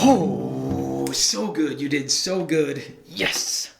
Oh, so good. You did so good. Yes.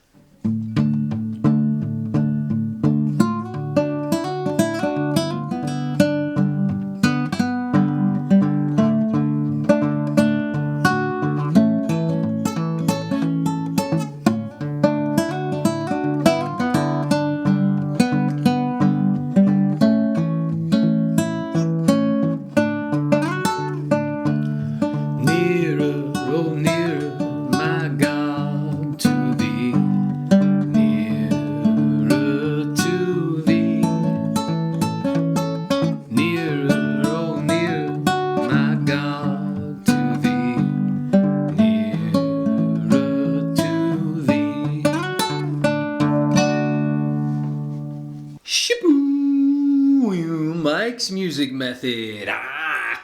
Mike's music method.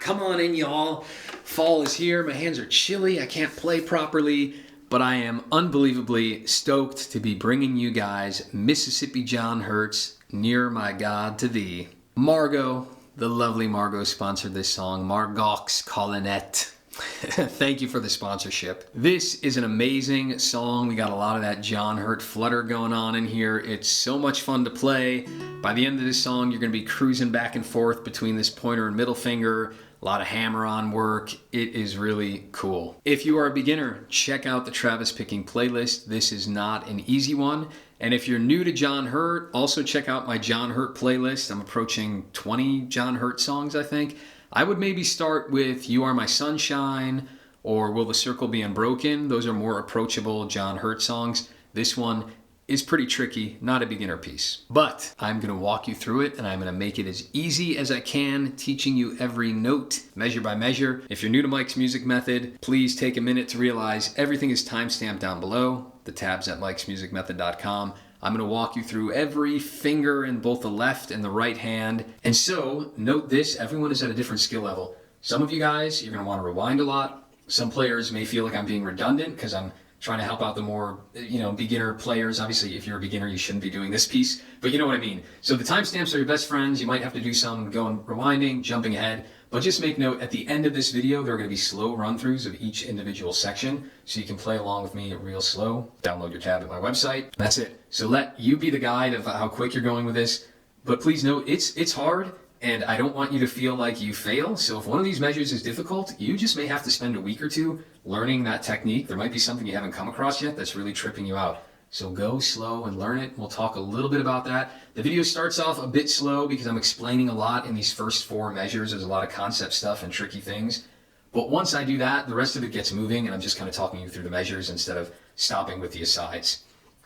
Come on in, y'all. Fall is here. My hands are chilly. I can't play properly, but I am unbelievably stoked to be bringing you guys Mississippi John Hurt's Near My God to Thee. Margot, the lovely Margot, sponsored this song. Margox Collinette. Thank you for the sponsorship. This is an amazing song. We got a lot of that John Hurt flutter going on in here. It's so much fun to play. By the end of this song, you're going to be cruising back and forth between this pointer and middle finger. A lot of hammer-on work. It is really cool. If you are a beginner, check out the Travis Picking playlist. This is not an easy one. And if you're new to John Hurt, also check out my John Hurt playlist. I'm approaching 20 John Hurt songs, I think. I would maybe start with You Are My Sunshine or Will the Circle Be Unbroken. Those are more approachable John Hurt songs. This one is pretty tricky, not a beginner piece. But I'm going to walk you through it and I'm going to make it as easy as I can, teaching you every note, measure by measure. If you're new to Mike's music method, please take a minute to realize everything is timestamped down below. The tab's at mikesmusicmethod.com. I'm going to walk you through every finger in both the left and the right hand. And so, note this, everyone is at a different skill level. Some of you guys, you're going to want to rewind a lot. Some players may feel like I'm being redundant because I'm trying to help out the more, beginner players. Obviously, if you're a beginner, you shouldn't be doing this piece, but you know what I mean. So the timestamps are your best friends. You might have to do some going rewinding, jumping ahead. But just make note, at the end of this video, there are going to be slow run-throughs of each individual section, so you can play along with me real slow. Download your tab at my website. That's it. So let you be the guide of how quick you're going with this. But please note, it's hard, and I don't want you to feel like you fail. So if one of these measures is difficult, you just may have to spend a week or two learning that technique. There might be something you haven't come across yet that's really tripping you out. So go slow and learn it. We'll talk a little bit about that. The video starts off a bit slow because I'm explaining a lot in these first 4 measures. There's a lot of concept stuff and tricky things. But once I do that, the rest of it gets moving and I'm just kind of talking you through the measures instead of stopping with the asides.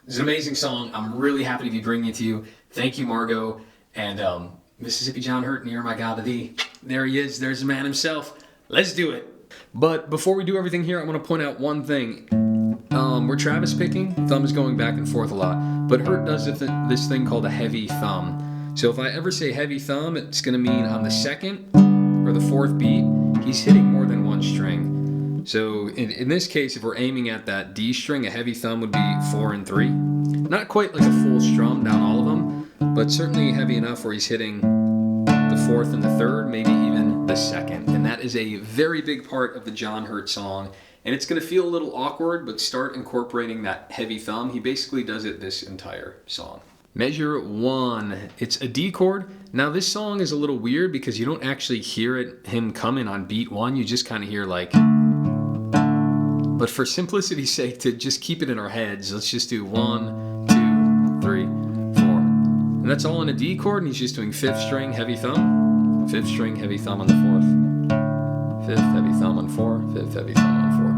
It's an amazing song. I'm really happy to be bringing it to you. Thank you, Margot. And Mississippi John Hurt, Near My God to Thee. There he is. There's the man himself. Let's do it. But before we do everything here, I want to point out one thing. We're Travis picking, thumb is going back and forth a lot, but Hurt does this thing called a heavy thumb. So if I ever say heavy thumb, it's going to mean on the 2nd or the 4th beat, he's hitting more than one string. So in this case, if we're aiming at that D string, a heavy thumb would be 4 and 3. Not quite like a full strum down all of them, but certainly heavy enough where he's hitting the 4th and the 3rd, maybe even the 2nd. And that is a very big part of the John Hurt song. And it's going to feel a little awkward, but start incorporating that heavy thumb. He basically does it this entire song. Measure 1. It's a D chord. Now this song is a little weird because you don't actually hear him coming on beat 1. You just kind of hear like... But for simplicity's sake, to just keep it in our heads, let's just do 1, 2, 3, 4. And that's all in a D chord, and he's just doing 5th string, heavy thumb, 5th string, heavy thumb on the 4th, 5th, heavy thumb on 4, 5th, heavy thumb on 4.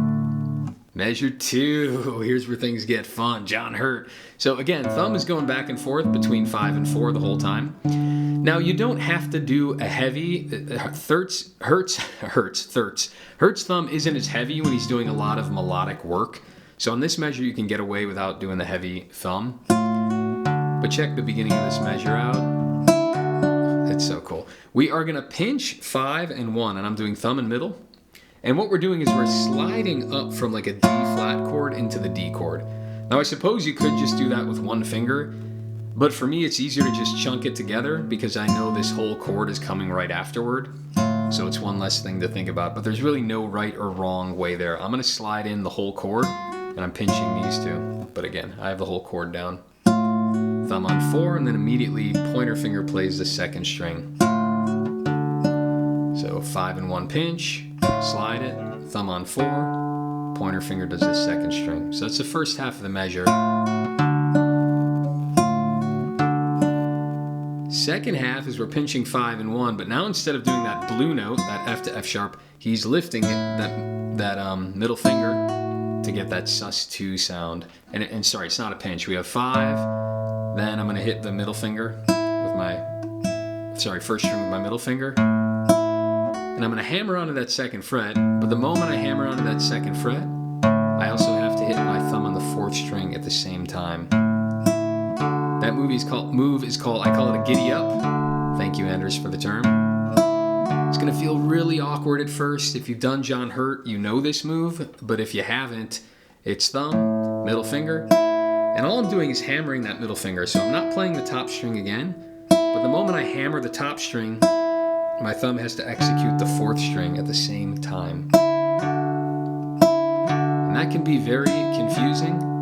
Measure 2. Here's where things get fun. John Hurt. So again, thumb is going back and forth between 5 and 4 the whole time. Now you don't have to do a heavy... Hurt's thumb isn't as heavy when he's doing a lot of melodic work. So on this measure, you can get away without doing the heavy thumb. But check the beginning of this measure out. It's so cool. We are going to pinch 5 and 1, and I'm doing thumb and middle. And what we're doing is we're sliding up from like a D flat chord into the D chord. Now I suppose you could just do that with one finger, but for me it's easier to just chunk it together because I know this whole chord is coming right afterward. So it's one less thing to think about, but there's really no right or wrong way there. I'm gonna slide in the whole chord, and I'm pinching these two. But again, I have the whole chord down. Thumb on 4, and then immediately pointer finger plays the second string. So 5 and 1 pinch, slide it, thumb on 4, pointer finger does the second string. So that's the first half of the measure. Second half is we're pinching 5 and 1, but now instead of doing that blue note, that F to F sharp, he's lifting it, that middle finger to get that sus2 sound. And sorry, it's not a pinch. We have 5, then I'm gonna hit the middle finger with my, first string with my middle finger. And I'm gonna hammer onto that second fret, but the moment I hammer onto that second fret, I also have to hit my thumb on the 4th string at the same time. That move is called, I call it a giddy up. Thank you, Anders, for the term. It's gonna feel really awkward at first. If you've done John Hurt, you know this move, but if you haven't, it's thumb, middle finger, and all I'm doing is hammering that middle finger. So I'm not playing the top string again, but the moment I hammer the top string, my thumb has to execute the 4th string at the same time. And that can be very confusing.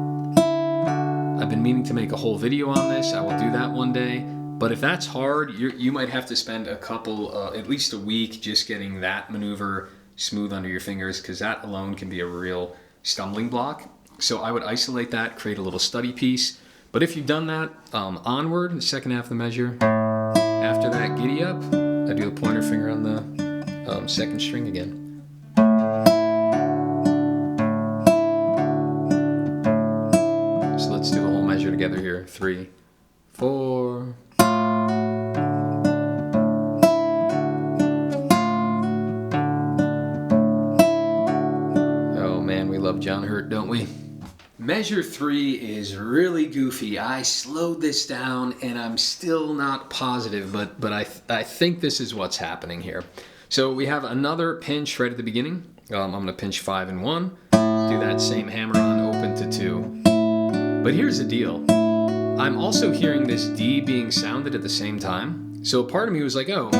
I've been meaning to make a whole video on this. I will do that one day. But if that's hard, you might have to spend a couple, at least a week, just getting that maneuver smooth under your fingers, because that alone can be a real stumbling block. So I would isolate that, create a little study piece. But if you've done that, onward, the second half of the measure, after that giddy up, I do the pointer finger on the second string again. So let's do the whole measure together here. 3, 4. Oh man, we love John Hurt, don't we? Measure 3 is really goofy. I slowed this down and I'm still not positive, but I think this is what's happening here. So we have another pinch right at the beginning. I'm gonna pinch 5 and 1, do that same hammer on open to 2. But here's the deal. I'm also hearing this D being sounded at the same time. So part of me was like, oh,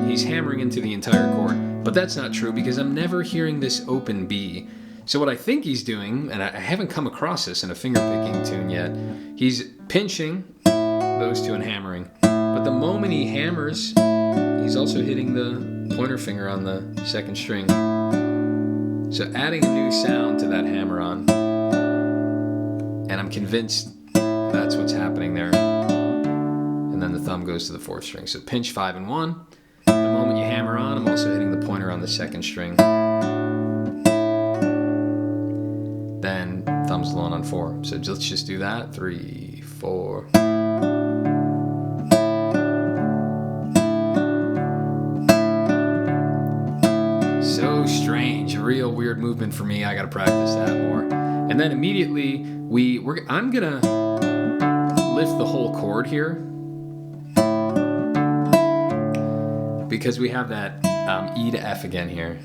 he's hammering into the entire chord. But that's not true because I'm never hearing this open B. So what I think he's doing, and I haven't come across this in a fingerpicking tune yet, he's pinching those two and hammering. But the moment he hammers, he's also hitting the pointer finger on the second string. So adding a new sound to that hammer-on. And I'm convinced that's what's happening there. And then the thumb goes to the 4th string. So pinch 5 and 1. The moment you hammer on, I'm also hitting the pointer on the second string. Then thumbs alone on 4. So let's just do that. 3, 4. So strange, a real weird movement for me. I gotta practice that more. And then immediately I'm gonna lift the whole chord here because we have that E to F again here.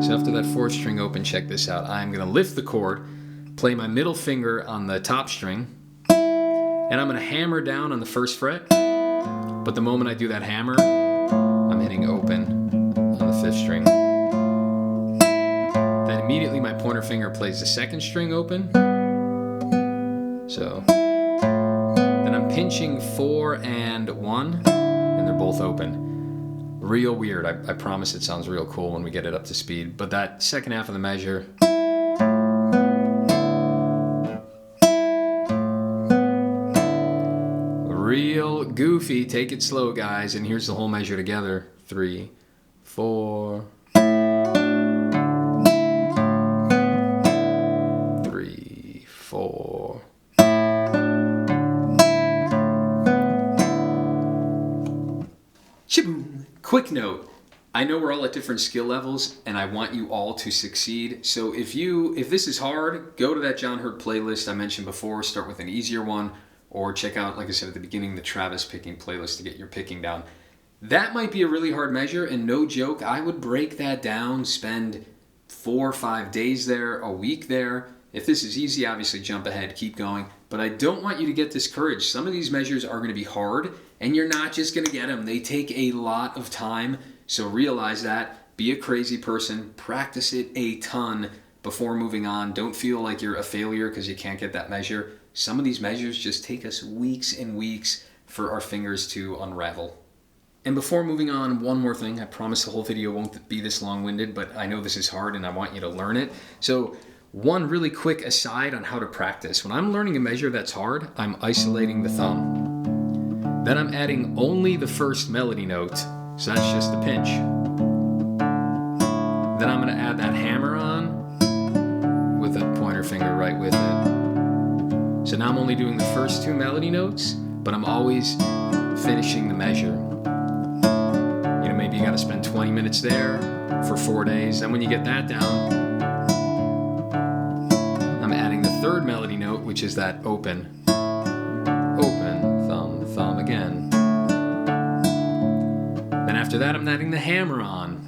So after that 4th string open, check this out. I'm gonna lift the chord, play my middle finger on the top string, and I'm gonna hammer down on the 1st fret. But the moment I do that hammer, I'm hitting open on the 5th string. Then immediately my pointer finger plays the 2nd string open. So then I'm pinching 4 and 1, and they're both open. Real weird. I promise it sounds real cool when we get it up to speed. But that second half of the measure, real goofy. Take it slow, guys. And here's the whole measure together. 3, 4. 3, 4. Shaboom. Quick note, I know we're all at different skill levels and I want you all to succeed. So if this is hard, go to that John Hurt playlist I mentioned before, start with an easier one, or check out, like I said at the beginning, the Travis picking playlist to get your picking down. That might be a really hard measure, and no joke, I would break that down, spend 4 or 5 days there, a week there. If this is easy, obviously jump ahead, keep going. But I don't want you to get discouraged. Some of these measures are going to be hard, and you're not just going to get them. They take a lot of time So realize that, be a crazy person, practice it a ton before moving on. Don't feel like you're a failure because you can't get that measure. Some of these measures just take us weeks and weeks for our fingers to unravel. And before moving on, one more thing. I promise the whole video won't be this long-winded, but I know this is hard and I want you to learn it. So one really quick aside on how to practice. When I'm learning a measure that's hard, I'm isolating the thumb. Then I'm adding only the first melody note. So that's just the pinch. Then I'm going to add that hammer on with a pointer finger right with it. So now I'm only doing the first two melody notes, but I'm always finishing the measure. Maybe you got to spend 20 minutes there for 4 days. Then when you get that down, I'm adding the third melody note, which is that open, thumb, thumb again. Then after that, I'm adding the hammer on.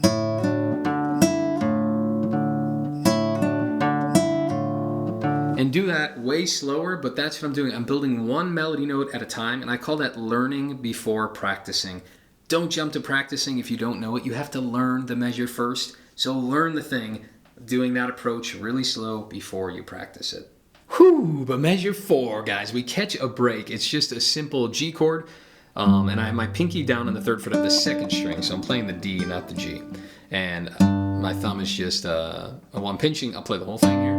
And do that way slower, but that's what I'm doing. I'm building one melody note at a time, and I call that learning before practicing. Don't jump to practicing if you don't know it. You have to learn the measure first. So learn the thing, doing that approach really slow before you practice it. Whew, but measure 4, guys. We catch a break. It's just a simple G chord. And I have my pinky down on the 3rd fret of the 2nd string. So I'm playing the D, not the G. And my thumb is just, while I'm pinching, I'll play the whole thing here.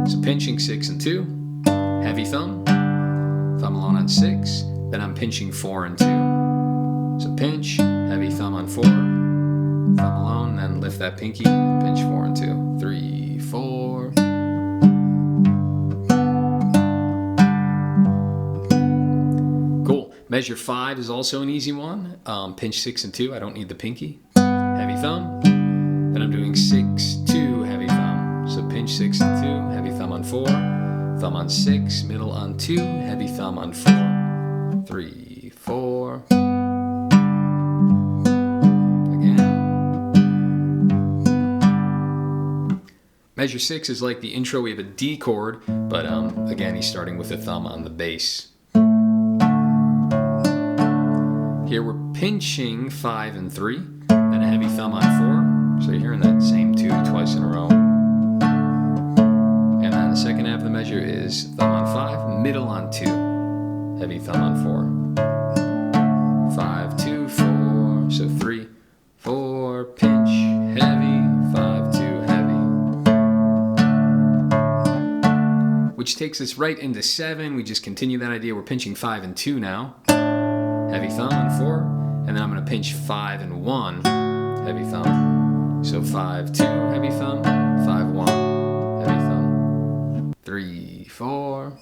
So pinching 6 and 2, heavy thumb, thumb alone on 6. Then I'm pinching 4 and 2. So pinch, heavy thumb on 4, thumb alone, then lift that pinky, pinch 4 and 2. 3, 4. Cool. Measure 5 is also an easy one. Pinch 6 and 2, I don't need the pinky. Heavy thumb. Then I'm doing 6, 2, heavy thumb. So pinch 6 and 2, heavy thumb on 4, thumb on 6, middle on 2, heavy thumb on 4. 3, 4. Again. Measure 6 is like the intro. We have a D chord, but again, he's starting with a thumb on the bass. Here we're pinching 5 and 3, then a heavy thumb on 4. So you're hearing that same 2 twice in a row. And then the second half of the measure is thumb on 5, middle on 2. Heavy thumb on 4. 5, 2, 4. So 3, 4. Pinch, heavy. 5, 2, heavy. Which takes us right into 7. We just continue that idea. We're pinching 5 and 2 now. Heavy thumb on 4. And then I'm going to pinch 5 and 1. Heavy thumb. So 5, 2. Heavy thumb. 5, 1. Heavy thumb. 3, 4.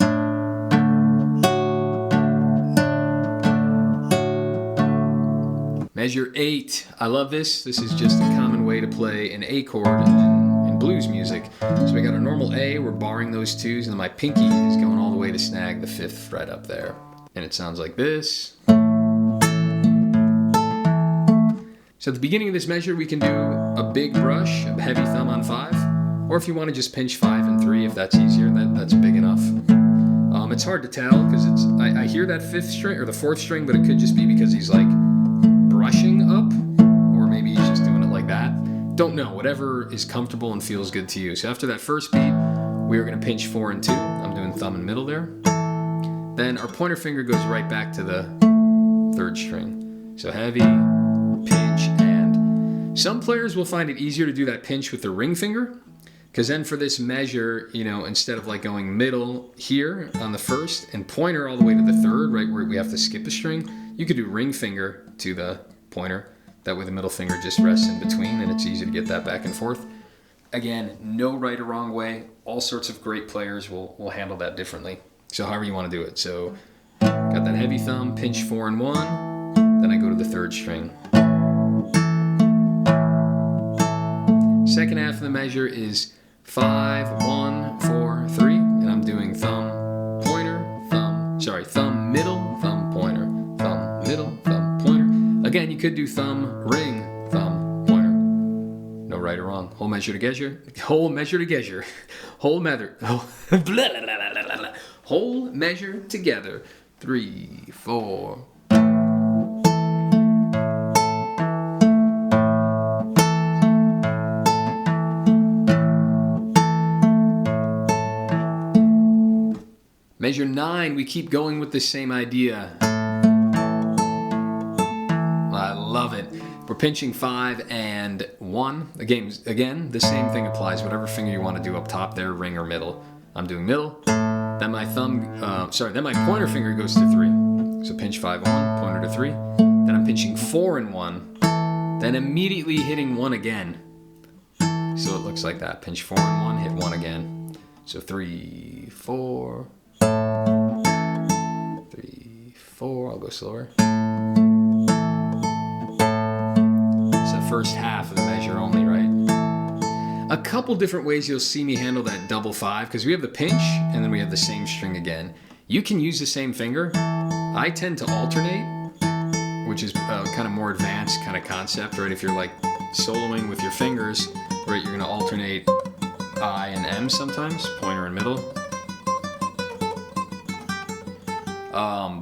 Measure 8. I love this. This is just a common way to play an A chord in blues music. So we got our normal A, we're barring those 2s, and then my pinky is going all the way to snag the 5th fret up there. And it sounds like this. So at the beginning of this measure, we can do a big brush, a heavy thumb on 5. Or if you want to just pinch 5 and 3, if that's easier, that's big enough. It's hard to tell because I hear that 5th string or the 4th string, but it could just be because he's like brushing up, or maybe he's just doing it like that. Don't know, whatever is comfortable and feels good to you. So after that first beat, we are going to pinch 4 and 2. I'm doing thumb and middle there. Then our pointer finger goes right back to the 3rd string. So heavy, pinch, and some players will find it easier to do that pinch with the ring finger, because then for this measure, instead of like going middle here on the 1st and pointer all the way to the 3rd, right where we have to skip a string, you could do ring finger to the pointer. That way the middle finger just rests in between and it's easy to get that back and forth. Again, no right or wrong way. All sorts of great players will handle that differently. So however you want to do it. So got that heavy thumb, pinch 4 and 1, then I go to the 3rd string. Second half of the measure is 5, 1, 4, 3, and I'm doing thumb, middle, thumb, pointer, thumb, middle, thumb, pointer. Again, you could do thumb, ring, thumb, pointer. No right or wrong. Whole measure together. Whole measure together. Whole measure. Whole measure together. 3, 4. Measure 9, we keep going with the same idea. I love it. We're pinching 5 and 1. Again, the same thing applies. Whatever finger you want to do up top there, ring or middle. I'm doing middle. Then my then my pointer finger goes to 3. So pinch 5, 1, pointer to 3. Then I'm pinching 4 and 1. Then immediately hitting 1 again. So it looks like that. Pinch 4 and 1, hit 1 again. So 3, 4. 3, 4. I'll go slower. First half of the measure only, right? A couple different ways you'll see me handle that double 5, because we have the pinch and then we have the same string again. You can use the same finger. I tend to alternate, which is kind of more advanced kind of concept, right? If you're like soloing with your fingers, right, you're going to alternate I and M sometimes, pointer and middle.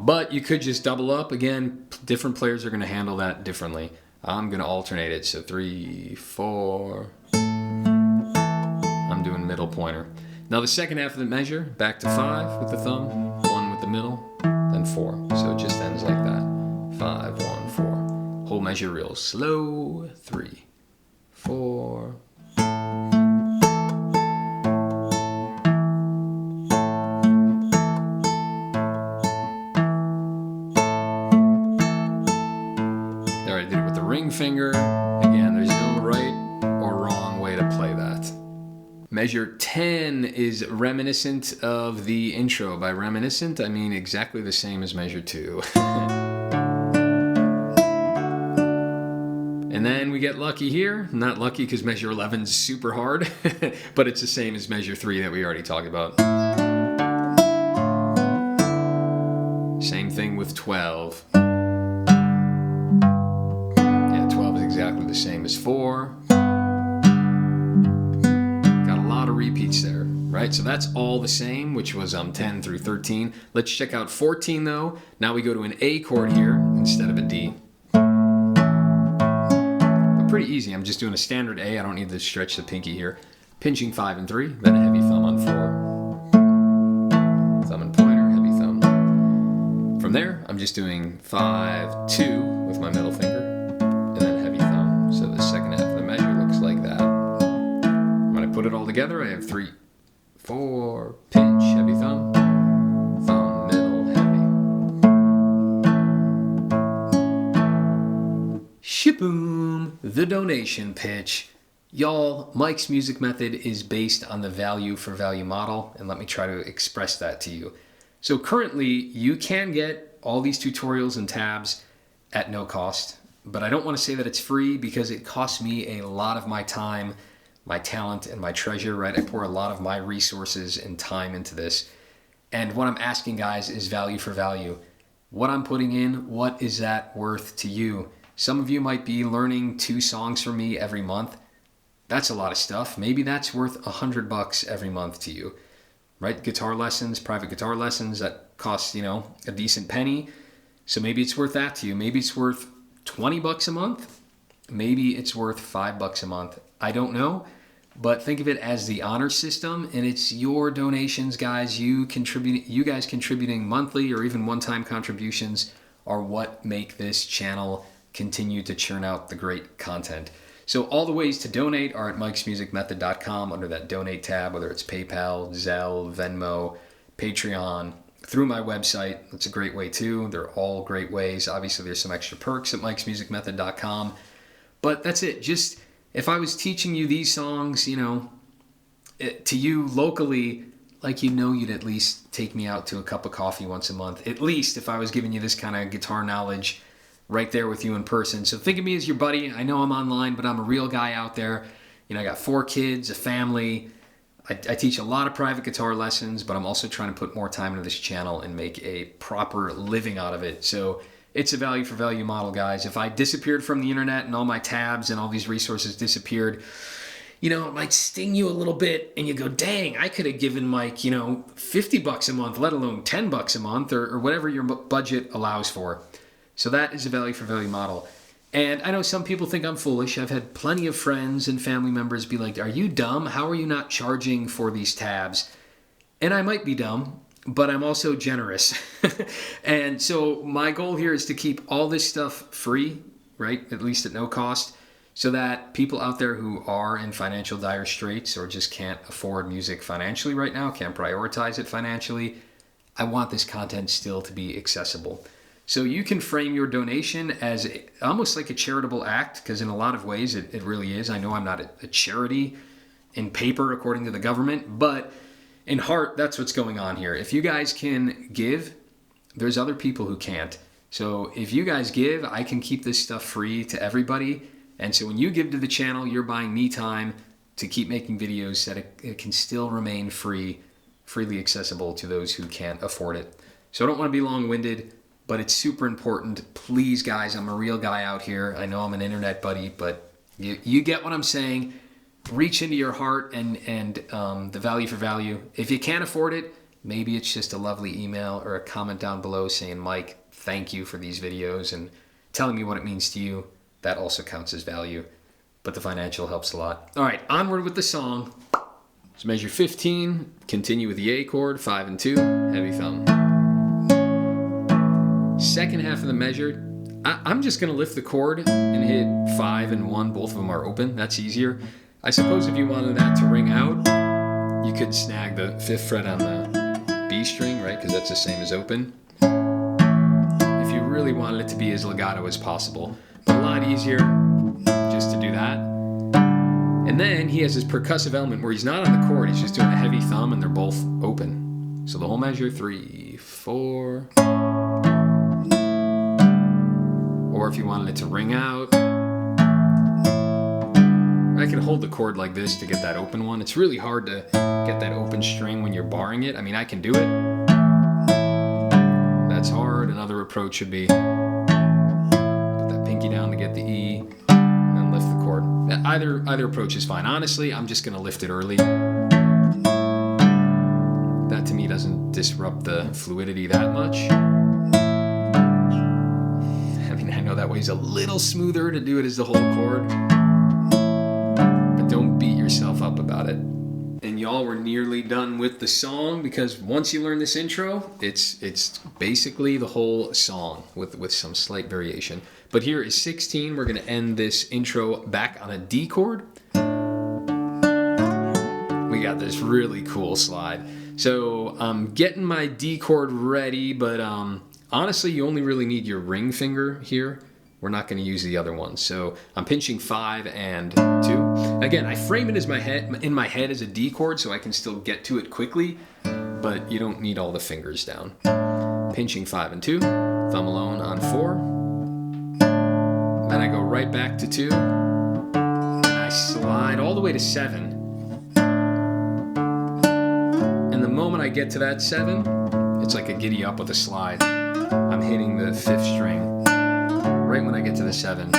But you could just double up. Again, different players are going to handle that differently. I'm going to alternate it, so 3, 4, I'm doing middle pointer. Now the second half of the measure, back to 5 with the thumb, 1 with the middle, then 4. So it just ends like that. 5, 1, 4. Whole measure real slow, 3, 4. Finger. Again, there's no right or wrong way to play that. Measure 10 is reminiscent of the intro. By reminiscent, I mean exactly the same as measure 2. And then we get lucky here. Not lucky because measure 11 is super hard, but it's the same as measure 3 that we already talked about. Same thing with 12. Exactly the same as 4. Got a lot of repeats there, right? So that's all the same, which was 10 through 13. Let's check out 14 though. Now we go to an A chord here instead of a D. But pretty easy. I'm just doing a standard A. I don't need to stretch the pinky here. Pinching 5 and 3, then a heavy thumb on 4. Thumb and pointer, heavy thumb. From there, I'm just doing 5, 2 with my middle finger. So the second half of the measure looks like that. When I put it all together, I have 3, 4, pinch, heavy thumb, thumb, middle, heavy. Shaboom! The donation pitch. Y'all, Mike's music method is based on the value for value model, and let me try to express that to you. So currently, you can get all these tutorials and tabs at no cost. But I don't want to say that it's free because it costs me a lot of my time, my talent, and my treasure, right? I pour a lot of my resources and time into this. And what I'm asking, guys, is value for value. What I'm putting in, what is that worth to you? Some of you might be learning 2 songs from me every month. That's a lot of stuff. Maybe that's worth $100 every month to you, right? Guitar lessons, private guitar lessons, that costs, a decent penny. So maybe it's worth that to you. Maybe it's worth $20 a month. Maybe it's worth $5 a month. I don't know, but think of it as the honor system, and it's your donations, guys. You guys contributing monthly or even one-time contributions are what make this channel continue to churn out the great content. So all the ways to donate are at mikesmusicmethod.com under that donate tab, whether it's PayPal, Zelle, Venmo, Patreon, through my website. That's a great way too. They're all great ways. Obviously, there's some extra perks at mikesmusicmethod.com. But that's it. Just if I was teaching you these songs, to you locally, like you'd at least take me out to a cup of coffee once a month. At least if I was giving you this kind of guitar knowledge right there with you in person. So think of me as your buddy. I know I'm online, but I'm a real guy out there. I got 4 kids, a family. I teach a lot of private guitar lessons, but I'm also trying to put more time into this channel and make a proper living out of it. So it's a value for value model, guys. If I disappeared from the internet and all my tabs and all these resources disappeared, it might sting you a little bit and you go, dang, I could have given Mike, $50 a month, let alone $10 a month or whatever your budget allows for. So that is a value for value model. And I know some people think I'm foolish. I've had plenty of friends and family members be like, are you dumb? How are you not charging for these tabs? And I might be dumb. but I'm also generous. And so my goal here is to keep all this stuff free, right? At least at no cost, so that people out there who are in financial dire straits or just can't afford music financially right now, can't prioritize it financially, I want this content still to be accessible. So you can frame your donation as almost like a charitable act, because in a lot of ways it really is. I know I'm not a charity in paper according to the government, but in heart, that's what's going on here. If you guys can give, there's other people who can't. So if you guys give, I can keep this stuff free to everybody. And so when you give to the channel, you're buying me time to keep making videos so that it can still remain freely accessible to those who can't afford it. So I don't want to be long-winded, but it's super important. Please, guys, I'm a real guy out here. I know I'm an internet buddy, but you get what I'm saying. Reach into your heart and the value for value. If you can't afford it, maybe it's just a lovely email or a comment down below saying, Mike, thank you for these videos and telling me what it means to you. That also counts as value, but the financial helps a lot. All right, onward with the song. So measure 15, continue with the A chord, 5 and 2, heavy thumb. Second half of the measure, I'm just gonna lift the chord and hit 5 and 1, both of them are open, that's easier. I suppose if you wanted that to ring out, you could snag the 5th fret on the B string, right? Because that's the same as open. If you really wanted it to be as legato as possible. But a lot easier just to do that. And then he has this percussive element where he's not on the chord, he's just doing a heavy thumb and they're both open. So the whole measure, 3, 4. Or if you wanted it to ring out, I can hold the chord like this to get that open one. It's really hard to get that open string when you're barring it. I mean, I can do it. That's hard. Another approach would be put that pinky down to get the E and then lift the chord. Either approach is fine. Honestly, I'm just going to lift it early. That to me doesn't disrupt the fluidity that much. I mean, I know that way's a little smoother to do it as the whole chord. Don't beat yourself up about it. And y'all, we're nearly done with the song, because once you learn this intro, it's basically the whole song with some slight variation. But here is 16. We're going to end this intro back on a D chord. We got this really cool slide. So I'm getting my D chord ready, but honestly, you only really need your ring finger here. We're not going to use the other one. So I'm pinching 5 and 2. Again, I frame it as in my head as a D chord so I can still get to it quickly, but you don't need all the fingers down. Pinching 5 and 2, thumb alone on 4. Then I go right back to 2, and I slide all the way to 7. And the moment I get to that 7, it's like a giddy up with a slide. I'm hitting the 5th string right when I get to the 7.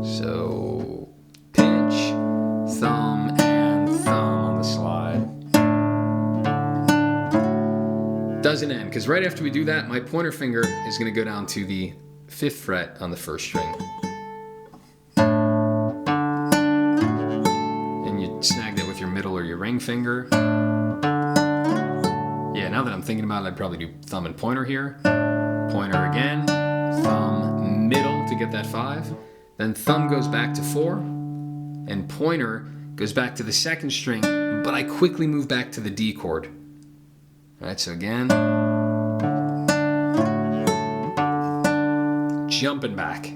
So pinch, thumb, and thumb on the slide. Doesn't end, because right after we do that, my pointer finger is going to go down to the 5th fret on the 1st string. And you snag that with your middle or your ring finger. Yeah, now that I'm thinking about it, I'd probably do thumb and pointer here. Pointer again, thumb, middle to get that 5. Then thumb goes back to 4, and pointer goes back to the 2nd string, but I quickly move back to the D chord. All right, so again, jumping back.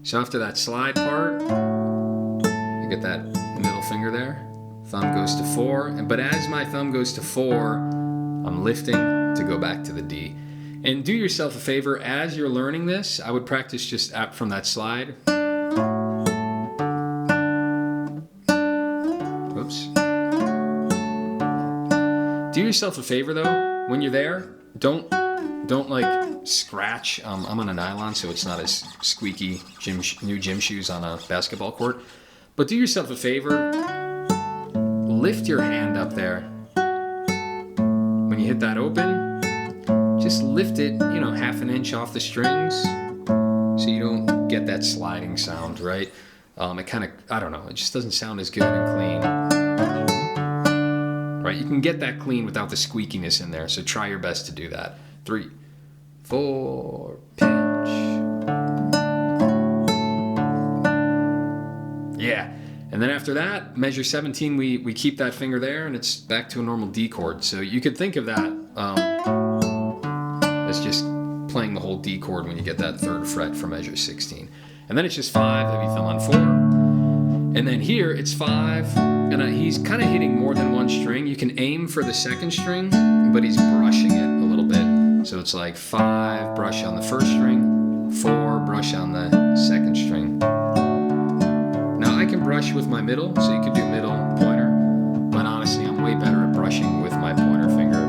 So after that slide part, you get that middle finger there. Thumb goes to 4, but as my thumb goes to 4, I'm lifting to go back to the D. And do yourself a favor, as you're learning this, I would practice just up from that slide. Whoops. Do yourself a favor though, when you're there, don't like scratch. I'm on a nylon, so it's not as squeaky, new gym shoes on a basketball court. But do yourself a favor, lift your hand up there. When you hit that open, just lift it, half an inch off the strings so you don't get that sliding sound, right? It kind of, I don't know, it just doesn't sound as good and clean. Right, right? You can get that clean without the squeakiness in there, so try your best to do that. 3, 4, pinch. Yeah. And then after that, measure 17, we keep that finger there, and it's back to a normal D chord. So you could think of that as just playing the whole D chord when you get that 3rd fret for measure 16. And then it's just 5, heavy thumb on 4. And then here it's 5, and he's kind of hitting more than one string. You can aim for the 2nd string, but he's brushing it a little bit. So it's like 5, brush on the 1st string, 4, brush on the 2nd string. Now I can brush with my middle, so you could do middle, pointer, but honestly I'm way better at brushing with my pointer finger.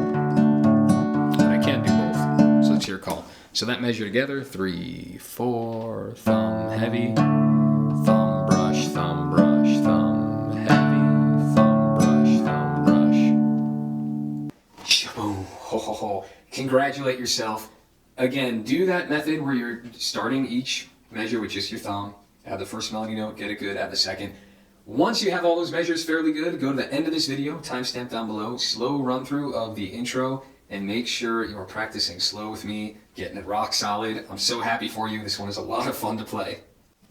But I can do both, so it's your call. So that measure together, 3, 4, thumb, heavy, thumb, brush, thumb, brush, thumb, heavy, thumb, brush, thumb, brush. Shaboom, ho, ho, ho. Congratulate yourself. Again, do that method where you're starting each measure with just your thumb. Add the first melody note, get it good, add the second. Once you have all those measures fairly good, go to the end of this video, timestamp down below, slow run through of the intro, and make sure you're practicing slow with me, getting it rock solid. I'm so happy for you. This one is a lot of fun to play.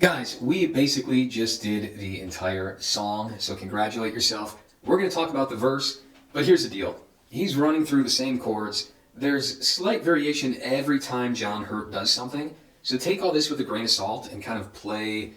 Guys, we basically just did the entire song, so congratulate yourself. We're going to talk about the verse, but here's the deal. He's running through the same chords. There's slight variation every time John Hurt does something. So take all this with a grain of salt and kind of play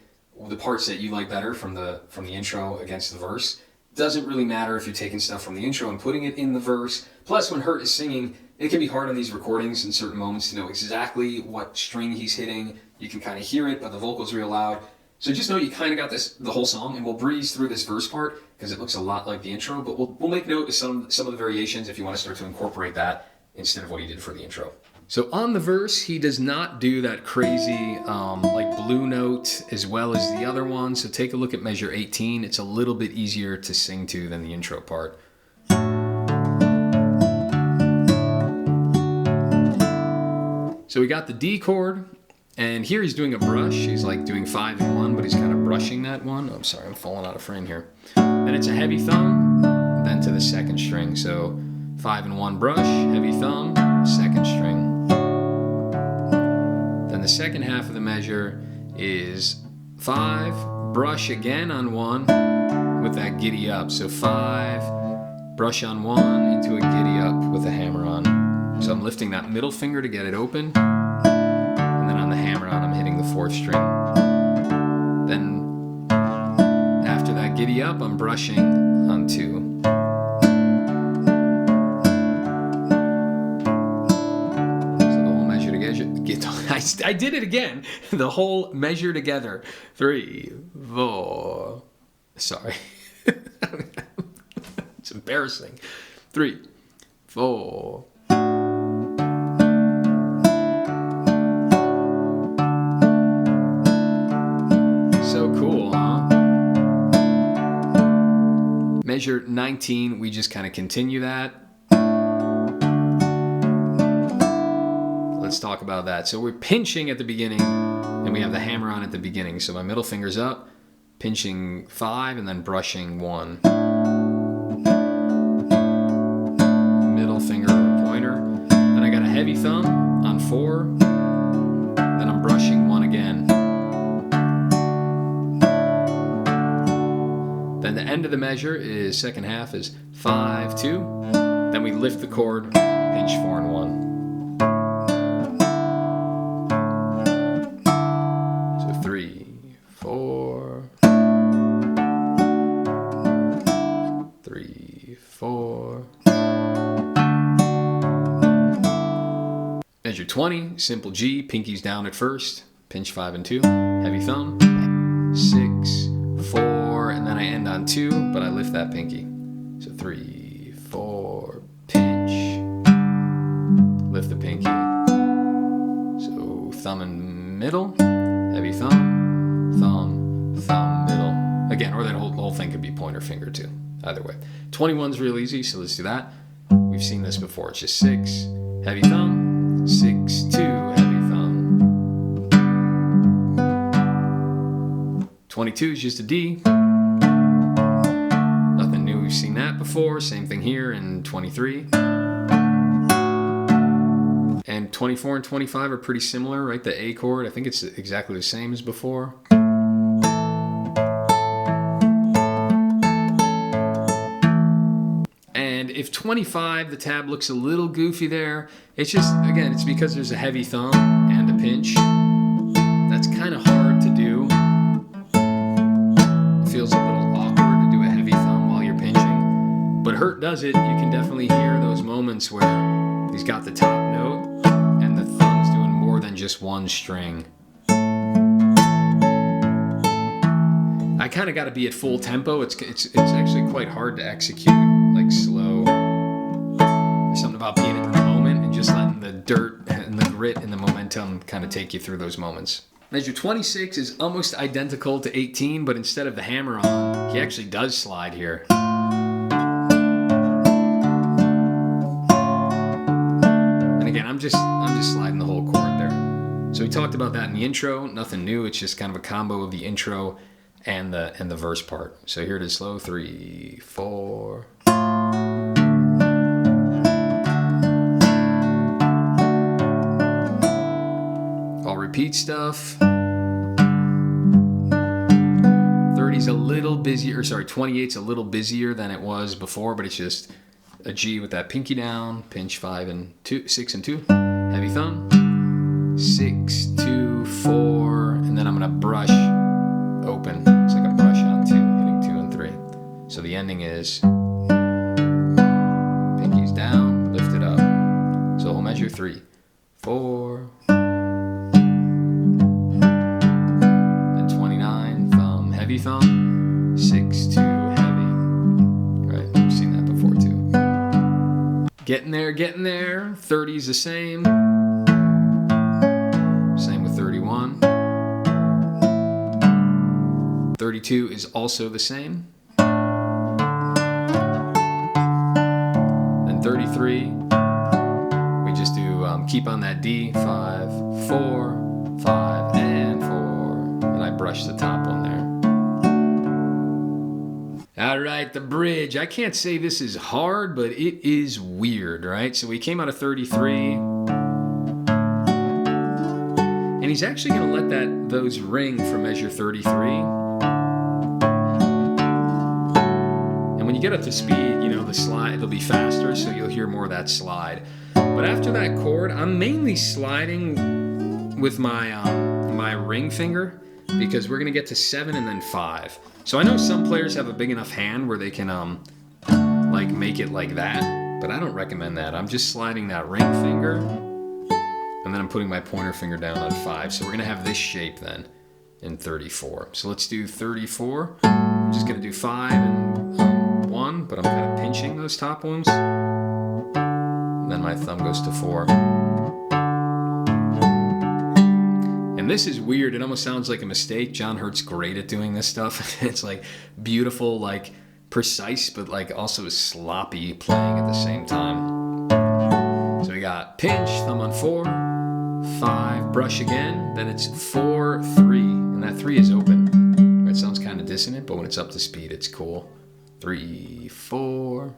the parts that you like better from the intro against the verse. Doesn't really matter if you're taking stuff from the intro and putting it in the verse. Plus, when Hurt is singing, it can be hard on these recordings in certain moments to know exactly what string he's hitting. You can kind of hear it, but the vocal's real loud. So just know you kind of got the whole song, and we'll breeze through this verse part because it looks a lot like the intro, but we'll make note of some of the variations if you want to start to incorporate that instead of what he did for the intro. So on the verse, he does not do that crazy like blue note as well as the other one. So take a look at measure 18. It's a little bit easier to sing to than the intro part. So we got the D chord, and here he's doing a brush. He's like doing 5 and 1, but he's kind of brushing that one. Oh, I'm sorry, I'm falling out of frame here. Then it's a heavy thumb, then to the 2nd string. So 5 and 1 brush, heavy thumb, 2nd string. Then the second half of the measure is 5, brush again on 1 with that giddy up. So 5, brush on 1 into a giddy up with a hammer on. So I'm lifting that middle finger to get it open, and then on the hammer on I'm hitting the 4th string. Then after that giddy up I'm brushing on 2. I did it again. The whole measure together. 3, 4. Sorry. It's embarrassing. 3, 4. So cool, huh? Measure 19, we just kind of continue that. Let's talk about that. So we're pinching at the beginning, and we have the hammer on at the beginning. So my middle finger's up, pinching 5, and then brushing 1. Middle finger pointer. Then I got a heavy thumb on 4. Then I'm brushing 1 again. Then the end of the measure is, second half is 5, 2. Then we lift the chord, pinch 4 and 1. 3, 4. 3, 4. Measure 20, simple G, pinkies down at first, pinch 5 and 2, heavy thumb, 6, 4, and then I end on 2, but I lift that pinky. So 3, 4, pinch, lift the pinky. So thumb and middle, heavy thumb, thumb, thumb, middle. Again, or that whole thing could be pointer finger too. Either way. 21's real easy, so let's do that. We've seen this before. It's just 6, heavy thumb, 6, 2, heavy thumb. 22 is just a D. Nothing new, we've seen that before. Same thing here in 23. And 24 and 25 are pretty similar, right? The A chord, I think it's exactly the same as before. And if 25, the tab looks a little goofy there, it's just, again, it's because there's a heavy thumb and a pinch. That's kind of hard to do. It feels a little awkward to do a heavy thumb while you're pinching. But Hurt does it. You can definitely hear those moments where he's got the top note and the thumb's doing more than just one string. I kind of got to be at full tempo. It's actually quite hard to execute like slow. There's something about being in the moment and just letting the dirt and the grit and the momentum kind of take you through those moments. Measure 26 is almost identical to 18, but instead of the hammer on, he actually does slide here. And again, I'm just sliding the whole chord there. So we talked about that in the intro. Nothing new. It's just kind of a combo of the intro and the verse part. So here it is slow. 3, 4. I'll repeat stuff. 30's a little busier, 28's a little busier than it was before, but it's just a G with that pinky down, pinch 5 and 2, 6 and 2, heavy thumb, 6, 2, 4, and then I'm gonna brush open. It's like a brush on 2, hitting 2 and 3. So the ending is pinkies down, lift it up. So we'll measure 3, 4. Then 29, thumb, heavy thumb, 6, 2, heavy. Right, I've seen that before too. Getting there. 30's the same. Same with 31. 32 is also the same. Then 33, we just do keep on that D, 5, 4, 5, and 4. And I brush the top one there. All right, the bridge. I can't say this is hard, but it is weird, right? So we came out of 33. And he's actually going to let those ring for measure 33. When you get up to speed, the slide, it'll be faster, so you'll hear more of that slide. But after that chord, I'm mainly sliding with my my ring finger because we're gonna get to 7 and then 5. So I know some players have a big enough hand where they can like make it like that, but I don't recommend that. I'm just sliding that ring finger, and then I'm putting my pointer finger down on 5. So we're gonna have this shape then in 34. So let's do 34. I'm just gonna do 5 and 1, but I'm kind of pinching those top ones. And then my thumb goes to 4. And this is weird. It almost sounds like a mistake. John Hurt's great at doing this stuff. It's like beautiful, like precise, but like also sloppy playing at the same time. So we got pinch, thumb on 4, 5, brush again. Then it's 4, 3, and that 3 is open. It sounds kind of dissonant, but when it's up to speed, it's cool. 3, 4.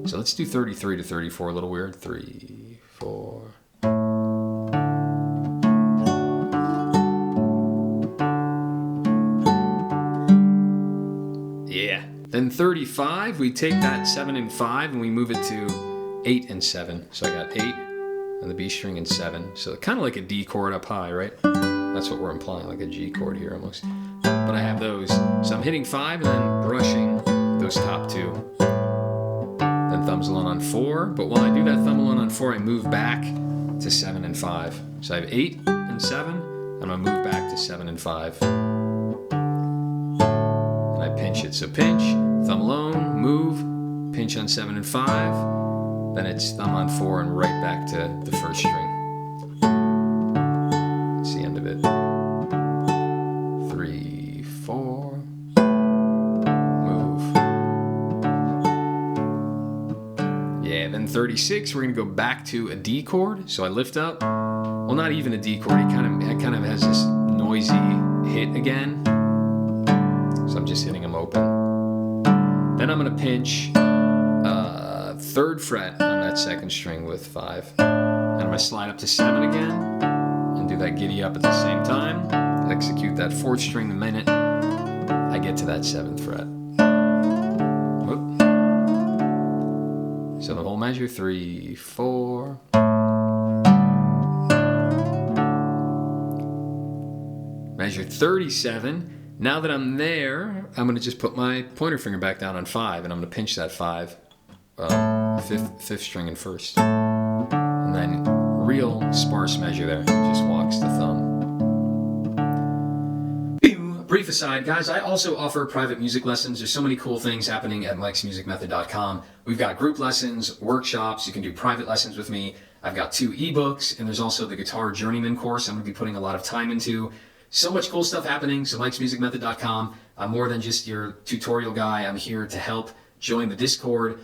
So let's do 33 to 34, a little weird. 3, 4. Yeah. Then 35, we take that 7 and 5 and we move it to 8 and 7. So I got 8 on the B string and 7. So kind of like a D chord up high, right? That's what we're implying, like a G chord here almost. But I have those. So I'm hitting 5 and then brushing those top 2. Then thumbs alone on 4. But while I do that thumb alone on 4, I move back to 7 and 5. So I have 8 and 7. I'm going to move back to 7 and 5. And I pinch it. So pinch, thumb alone, move, pinch on 7 and 5. Then it's thumb on 4 and right back to the first string. That's the end of it. 3, 4. Move. Yeah, then 36, we're going to go back to a D chord. So I lift up. Well, not even a D chord. It kind of has this noisy hit again. Then I'm going to pinch 3rd fret on that 2nd string with 5. And I'm going to slide up to 7 again and do that giddy up at the same time. Execute that 4th string the minute I get to that 7th fret. Whoop. So the whole measure, 3, 4. Measure 37. Now that I'm there, I'm going to just put my pointer finger back down on 5, and I'm going to pinch that 5, 5th string and 1st. And then real sparse measure there, just walks the thumb. Brief aside, guys, I also offer private music lessons. There's so many cool things happening at mikesmusicmethod.com. We've got group lessons, workshops, you can do private lessons with me. I've got 2 ebooks, and there's also the Guitar Journeyman course I'm going to be putting a lot of time into. So much cool stuff happening, so mikesmusicmethod.com. I'm more than just your tutorial guy. I'm here to help. Join the Discord.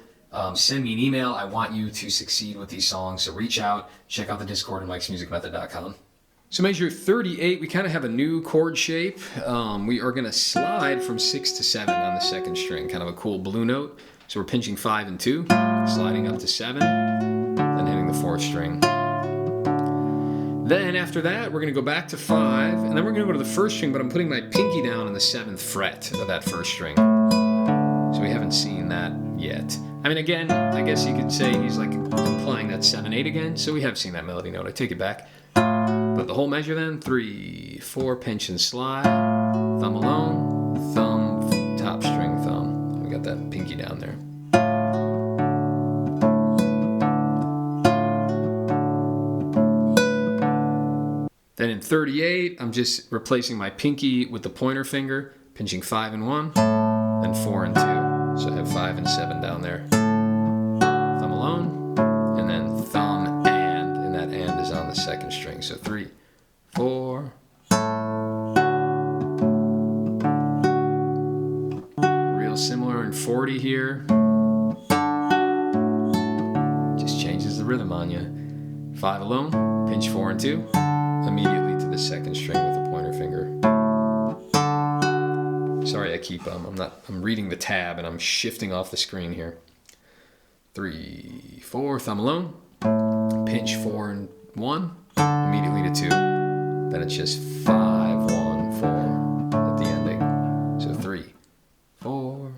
Send me an email. I want you to succeed with these songs, so reach out. Check out the Discord at mikesmusicmethod.com. So measure 38, we kind of have a new chord shape. We are going to slide from 6 to 7 on the 2nd string, kind of a cool blue note. So we're pinching 5 and 2, sliding up to 7, then hitting the 4th string. Then after that, we're going to go back to 5, and then we're going to go to the 1st string, but I'm putting my pinky down on the 7th fret of that 1st string. So we haven't seen that yet. I mean, again, I guess you could say he's like implying that 7-8 again, so we have seen that melody note. I take it back. But the whole measure then, 3, 4, pinch and slide, thumb alone, thumb, top string, thumb. We got that pinky down there. Then in 38, I'm just replacing my pinky with the pointer finger, pinching 5 and 1, then 4 and 2. So I have 5 and 7 down there. Thumb alone, and then thumb and that and is on the 2nd string. So 3, 4. Real similar in 40 here. Just changes the rhythm on you. 5 alone, pinch 4 and 2. Immediately to the 2nd string with the pointer finger. Sorry, I keep I'm reading the tab and I'm shifting off the screen here. 3, 4, thumb alone, pinch 4 and 1, immediately to 2. Then it's just 5, 1, 4 at the ending. So 3, 4.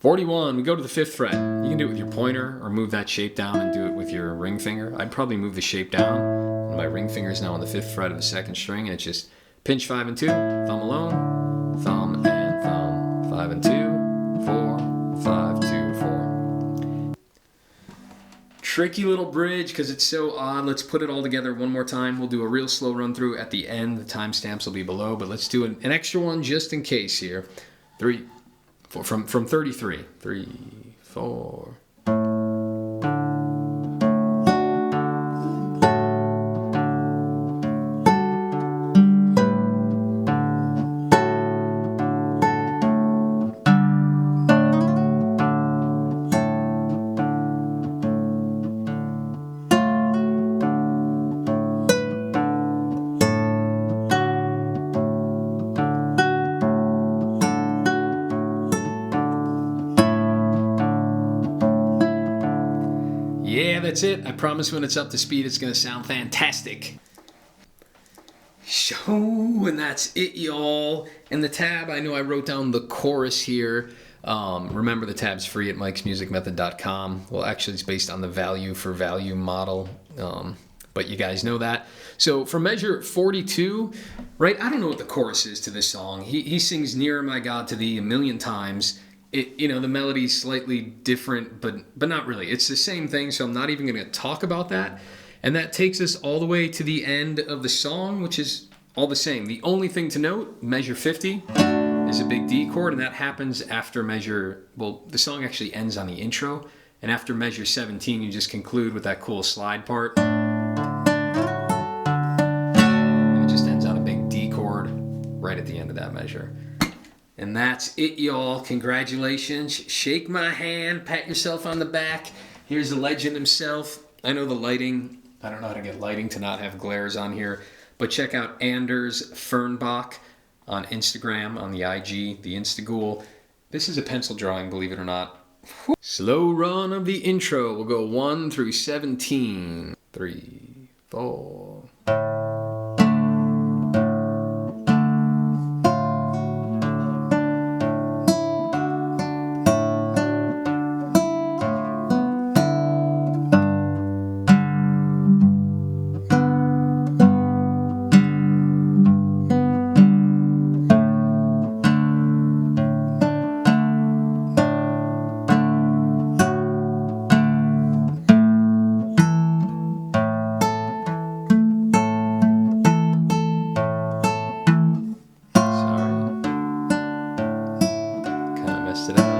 41, we go to the 5th fret. You can do it with your pointer or move that shape down and do it with your ring finger. I'd probably move the shape down. And my ring finger is now on the 5th fret of the 2nd string, and it's just pinch 5 and 2, thumb alone, thumb and thumb, 5 and 2, 4, 5, 2, 4. Tricky little bridge because it's so odd. Let's put it all together one more time. We'll do a real slow run through at the end. The timestamps will be below, but let's do an extra one just in case here. 3, 4, from 33. 3, 4. Yeah, that's it. I promise when it's up to speed, it's going to sound fantastic. So, and that's it, y'all. And the tab, I know I wrote down the chorus here. Remember, the tab's free at mikesmusicmethod.com. Well, actually, it's based on the value for value model. But you guys know that. So for measure 42, right, I don't know what the chorus is to this song. He sings Nearer My God to Thee a million times. The melody's slightly different, but not really. It's the same thing, so I'm not even going to talk about that. And that takes us all the way to the end of the song, which is all the same. The only thing to note, measure 50 is a big D chord, and that happens after measure, well, the song actually ends on the intro, and after measure 17, you just conclude with that cool slide part. And it just ends on a big D chord right at the end of that measure. And that's it, y'all. Congratulations. Shake my hand. Pat yourself on the back. Here's the legend himself. I know the lighting. I don't know how to get lighting to not have glares on here. But check out Anders Fernbach on Instagram, on the IG, the Instaghoul. This is a pencil drawing, believe it or not. Slow run of the intro. We'll go 1 through 17. 3, 4. It up.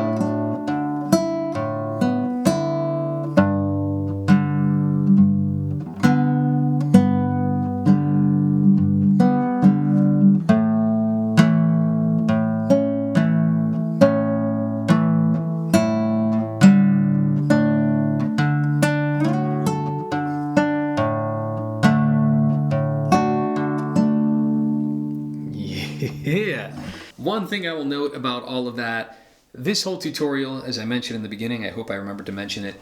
Yeah. One thing I will note about all of that, this whole tutorial, as I mentioned in the beginning, I hope I remembered to mention it,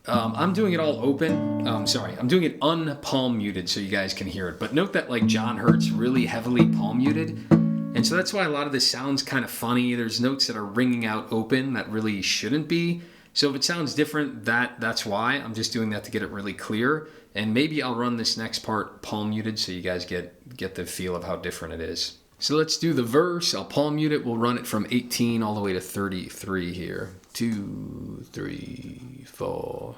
I'm doing it all open. I'm doing it unpalm muted so you guys can hear it. But note that like John Hurt's really heavily palm muted. And so that's why a lot of this sounds kind of funny. There's notes that are ringing out open that really shouldn't be. So if it sounds different, that's why. I'm just doing that to get it really clear. And maybe I'll run this next part palm muted so you guys get the feel of how different it is. So let's do the verse. I'll palm mute it. We'll run it from 18 all the way to 33 here. 2, 3, 4.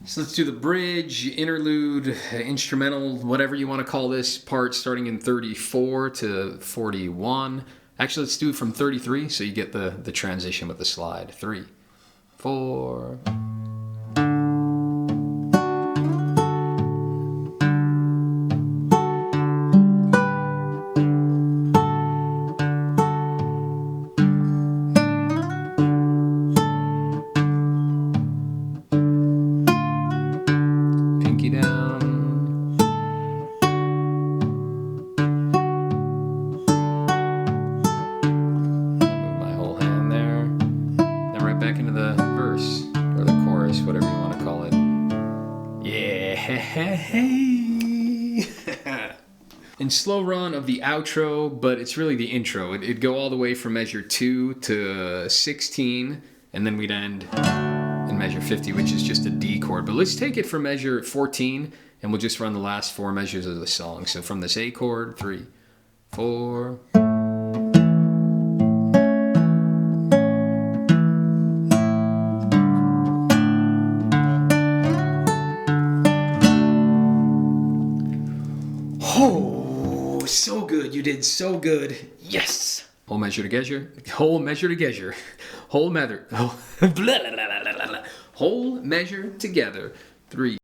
So let's do the bridge, interlude, instrumental, whatever you want to call this part, starting in 34 to 41. Actually, let's do it from 33 so you get the transition with the slide. 3, 4. Back into the verse, or the chorus, whatever you want to call it. Yeah. And slow run of the outro, but it's really the intro. It'd go all the way from measure 2 to 16, and then we'd end in measure 50, which is just a D chord. But let's take it from measure 14, and we'll just run the last 4 measures of the song. So from this A chord, 3, 4. Oh, so good. You did so good. Yes. Whole measure together. Whole measure together. Whole measure. Whole measure together. 3.